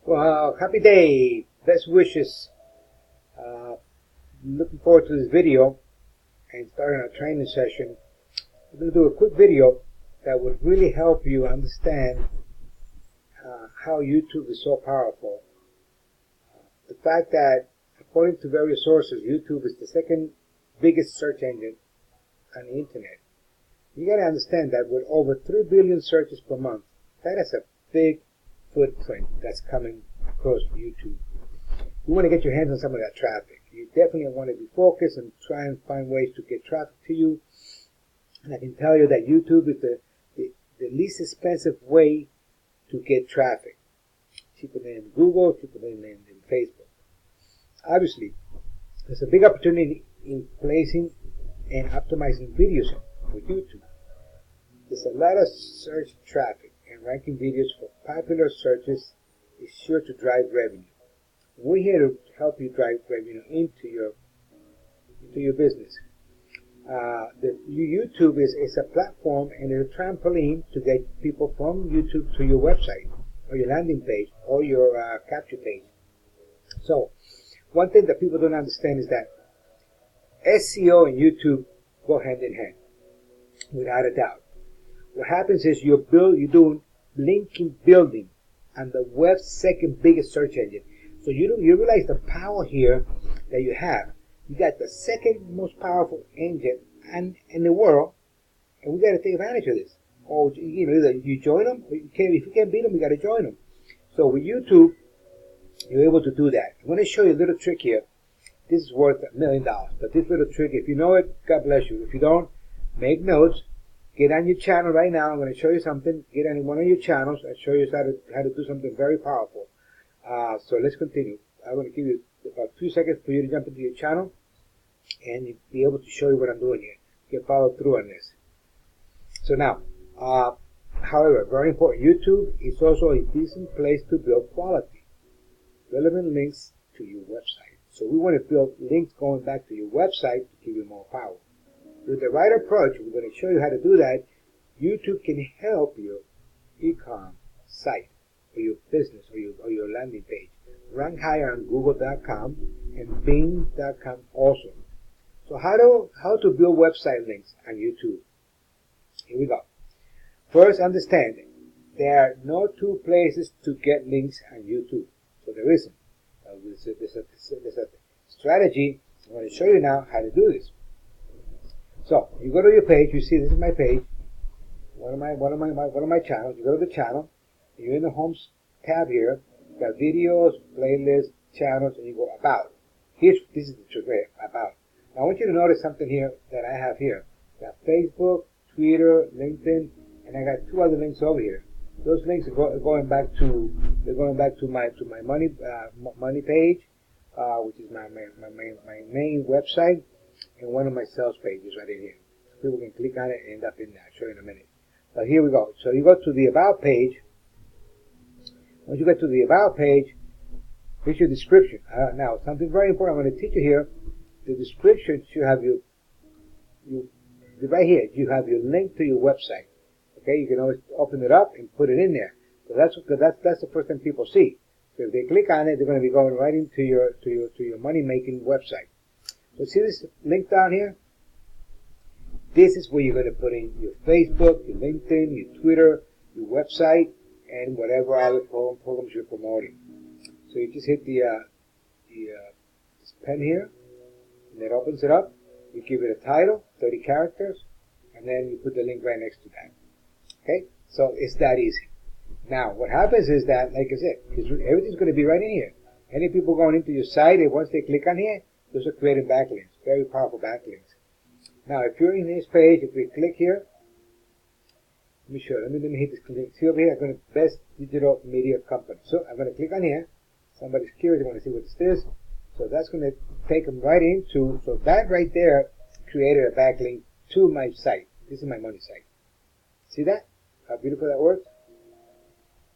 Well, happy day, best wishes. Looking forward to this video and starting our training session. We're going to do a quick video that would really help you understand how YouTube is so powerful. The fact that, according to various sources, YouTube is the second biggest search engine on the internet. You got to understand that with over 3 billion searches per month, that is a big footprint that's coming across YouTube. You want to get your hands on some of that traffic. You definitely want to be focused and try and find ways to get traffic to you. And I can tell you that YouTube is the least expensive way to get traffic. Cheaper than Google, cheaper than Facebook. Obviously, there's a big opportunity in placing and optimizing videos with YouTube. There's a lot of search traffic, and ranking videos for popular searches is sure to drive revenue. We're here to help you drive revenue into your business. YouTube is a platform and a trampoline to get people from YouTube to your website or your landing page or your capture page. So, one thing that people don't understand is that SEO and YouTube go hand in hand, without a doubt. What happens is you're doing linking building on the web's second biggest search engine. So you realize the power here that you have. You got the second most powerful engine in the world, and we got to take advantage of this. Or either you join them, or if you can't beat them, you got to join them. So with YouTube, you're able to do that. I'm going to show you a little trick here. This is worth $1 million, but this little trick, if you know it, God bless you. If you don't, make notes. Get on your channel right now. I'm going to show you something. Get on one of your channels. I'll show you how to do something very powerful. So let's continue. I'm going to give you about a few seconds for you to jump into your channel and be able to show you what I'm doing here. You can follow through on this. So now, however, very important, YouTube is also a decent place to build quality, relevant links to your website. So we want to build links going back to your website to give you more power. With the right approach, we're going to show you how to do that. YouTube can help your e-com site or your business or your landing page rank higher on Google.com and Bing.com also. So how to build website links on YouTube? Here we go. First, understand there are no two places to get links on YouTube. So there isn't. There's a strategy. I'm going to show you now how to do this. So you go to your page. You see this is my page. One of my channels. You go to the channel. You're in the home tab here. You got videos, playlists, channels, and you go about. This is the trick right, about. Now I want you to notice something here that I have here. I got Facebook, Twitter, LinkedIn, and I got two other links over here. Those links are going back to my money page, which is my main website, and one of my sales pages right in here. So people can click on it and end up in there. I'll show you in a minute. But here we go. So you go to the about page. Once you get to the about page, here's your description. Now something very important I'm going to teach you here. The description should have right here. You have your link to your website. Okay, you can always open it up and put it in there. So that's the first thing people see. So if they click on it, they're going to be going right into your money making website. So see this link down here? This is where you're going to put in your Facebook, your LinkedIn, your Twitter, your website, and whatever other programs you're promoting. So you just hit this pen here, and it opens it up. You give it a title, 30 characters, and then you put the link right next to that. Okay, so it's that easy. Now, what happens is that, like I said, everything's going to be right in here. Any people going into your site, and once they click on here, those are creating backlinks, very powerful backlinks. Now, if you're in this page, if we click here, let me show you. Let me hit this click. See over here, I'm going to Best Digital Media Company. So I'm going to click on here. Somebody's curious, they want to see what this is. So that's going to take them right into, so that right there created a backlink to my site. This is my money site. See that? How beautiful that works?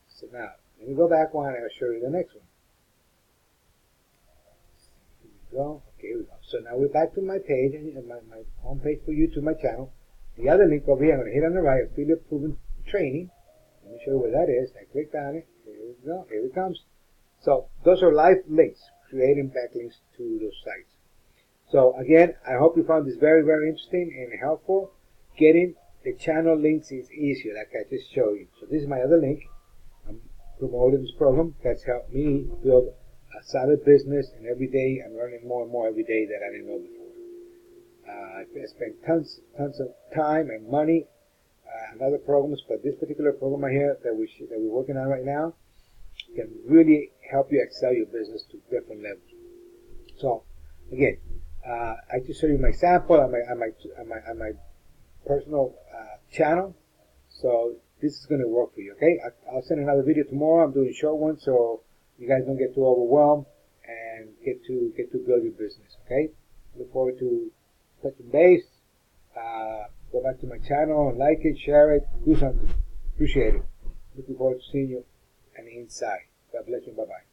So now, let me go back one and I'll show you the next one. Here we go. Okay, here we go. So now we're back to my page, my home page for YouTube, my channel. The other link over here, I'm going to hit on the right, affiliate proven training. Let me show you where that is. I clicked on it. Here we go. Here it comes. So those are live links, creating backlinks to those sites. So again, I hope you found this very, very interesting and helpful. Getting the channel links is easier, like I just showed you. So this is my other link. I'm promoting this program that's helped me build a solid business, and every day I'm learning more and more every day that I didn't know before. I spent tons of time and money on other programs, but this particular program right here that we're working on right now can really help you excel your business to different levels. So again, I just showed you my sample on my personal channel. So this is going to work for you. Okay, I'll send another video tomorrow. I'm doing short ones so you guys don't get too overwhelmed and get to build your business. Okay, look forward to touching base. Go back to my channel and like it, share it, do something. Appreciate it. Looking forward to seeing you on the inside. God bless you. Bye bye.